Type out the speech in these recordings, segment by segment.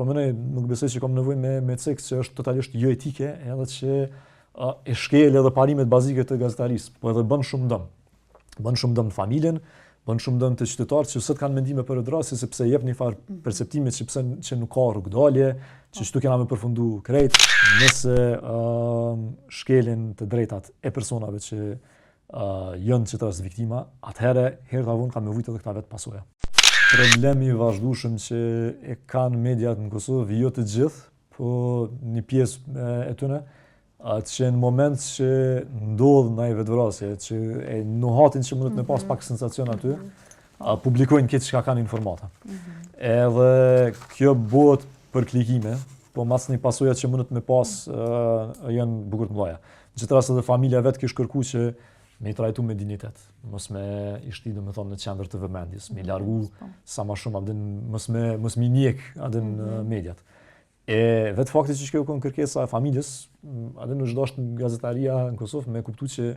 po mënej nuk besoj që kam nevojë me cek që është totalisht jo etike, edhe që e shkel edhe parimet bazike të gazetarisë, po edhe bën shumë dëm. Bën shumë dëm në familjen, bën shumë dëm të qytetarët që sot kanë mendime për rrethë sepse jep një farë perceptime që nuk ka rrugdalje, që çtu kena me përfundu krejt, nëse shkelin të drejtat e personave që janë qëtëras viktima, atëherë herë ta vonë kanë me vujtë edhe këta vetë pasoja. Problemi i vazhdueshëm që e kanë mediat në Kosovë, jo të gjithë, po një pjesë e tyre, që në moment që ndodh ndaj vetvrasje, që e nuhatin që mundet me pas pak sensacion aty, publikojnë këtë çka kanë informata. Edhe kjo bëhet për klikime, po mas një pasojat që mundet me pas janë bukur të mëdha. Në çdo rast edhe familja vet kish kërku që me i trajtu me dignitet, mos me i shti në qendër të vëmendjes, me i largu sa ma shumë, mos me njek mediat. E vetë fakti që shkjo kënë kërkesa e familjes, adin në çdo është gazetaria në Kosovë me kuptu që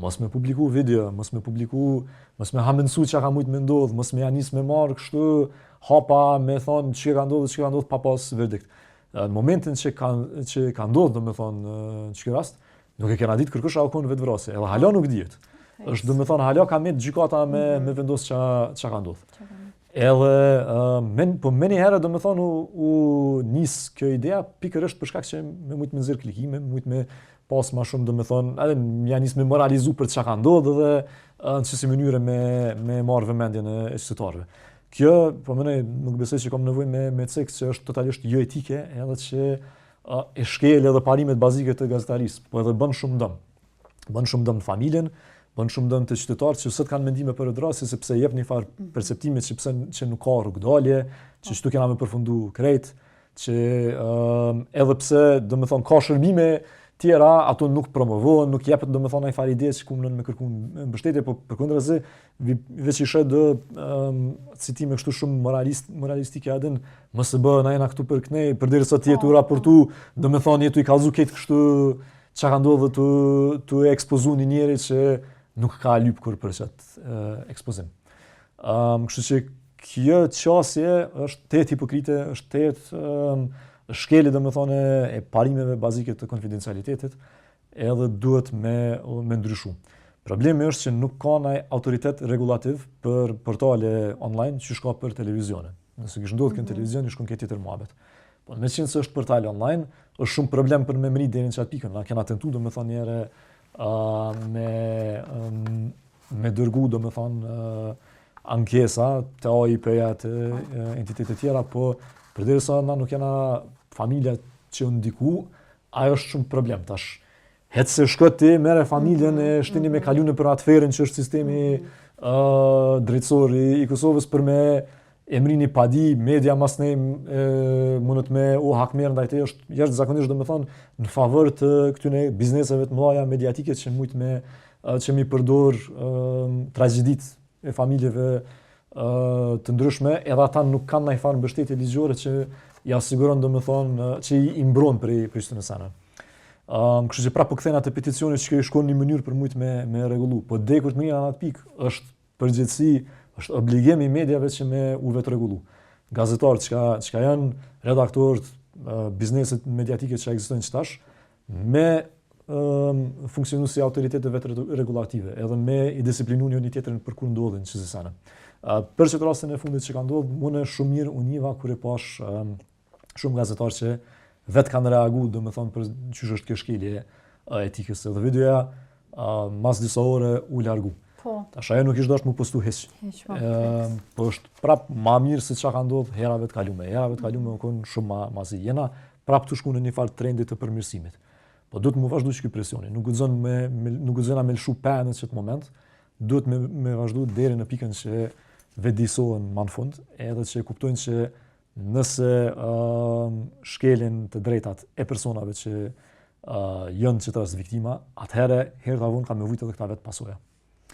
mos me publiku video, mos me hamensu që ka mujtë me ndodhë, mos me janis me marrë kështu hapa me thonë që ka ndodhë pa pas verdikt. Në momentin që ka ndodhë, do me thonë, në që rast, nuk e kena ditë kërkush a u konë vetvrasje, edhe hala nuk dihet. Është do me thonë hala ka me gjykata me vendos që ka ndodhë. Edhe, po me një herë do me thonë u nisë kjo idea pikërisht për shkak që me mujtë me nxjerr klikime, me mujtë me pas ma shumë do me thonë, edhe ja nisë me moralizu për që ka ndodhë dhe në qësi mënyre me marrë vëmendjen e qytetarëve. Kjo, po nuk besoj që kam nevojë me cek që është totalisht jo etike, edhe që e shkel edhe parimet bazike të gazetarisë, po edhe bën shumë dëm. Bën shumë dëm në familjen, bën shumë dëm të qytetarët që sot kanë mendime për rrethë sepse jep një farë perceptime që nuk ka rrugdalje, që çtu kena me përfundu krejt, që edhe pse do me thonë ka shërbime tjera, ato nuk promovohen, nuk jepet do me thonë ai farë ide që ku mundon me kërku mbështetje, po përkundrazi veç i sheh do citime kështu shumë moralistike adin, mos e bë na jena këtu për kënej, përderisa ti jetu raportu, do me thonë jetu i kallzu këtë kështu çka ka ndodhur tu ekspozu një njeri që nuk ka lyp kur për çat ekspozim. Kështu që kjo qasje është tet hipokrite, është tet shkeli do me thonë e parimeve bazike të konfidencialitetit, edhe duhet me ndryshu. Problemi është që nuk ka ndaj autoritet regulativ për portale online që shka për televizione. Nëse kishë ndodhë kënë televizion, i shkon këtë tjetër muhabet. Po me qenë se është portale online, është shumë problem për me mri deri në qatë pikën. Na kena tentu do me thonë njere me dërgu do me thonë ankesa të AIP-ja të entitetet tjera, po përderisa na nuk jena familja që ndiku, ajo është shumë problem tash. Hecë se shkët ti, mere familjen e shtini me kalune për atëferin që është sistemi drejtësor i Kosovës për me emri një padi, media mas nej mundet me hakmerë ndaj te, është jashtë zakonisht do me thonë në favor të këtyne bizneseve të mëdha mediatike që mujt me që mi përdor tragjedit e familjeve të ndryshme, edhe ata nuk kanë ndaj farë mbështetje ligjore që ja siguron do me thonë që i mbron për ishtë në sana. Kështu që pra po kthejnë atë peticionit që i shkon një mënyrë për mujt me regullu. Po dekur të mënira në atë pikë është përgjithësi, është obligim i mediave që me u vetë regullu. Gazetarët që janë, redaktorët, bizneset mediatike që ekzistojnë qëtash, me funksionu si autoritetet vetë regulative, edhe me i disiplinu një tjetërin për kur ndodhin që zisana. Për që të rastin e fundit që ka ndodhë, mune shumë mirë univa kur e pash shumë gazetarë që vetë kanë reagu, do me thonë për qysh është kjo shkelje etikës. Edhe videoja, mas disa ore u largu. Tash ajo nuk ishtë dashtë mu postu heq. Po është prap ma mirë se qa ka ndodhë herave të kalume. Herave të kalume më konë shumë ma zi. Jena prap të shku në një farë trendit të përmirësimit. Po duhet mu vazhdu që kjo presioni. Nuk gëzona me lëshu pe në qëtë moment, duhet me vazhdu deri në pikën që vedisohen ma në fund, edhe që kuptojnë që nëse shkelin të drejtat e personave që jënë qëtëras viktima, atëhere herë të avon ka me vujtë edhe këta vetë pasoja.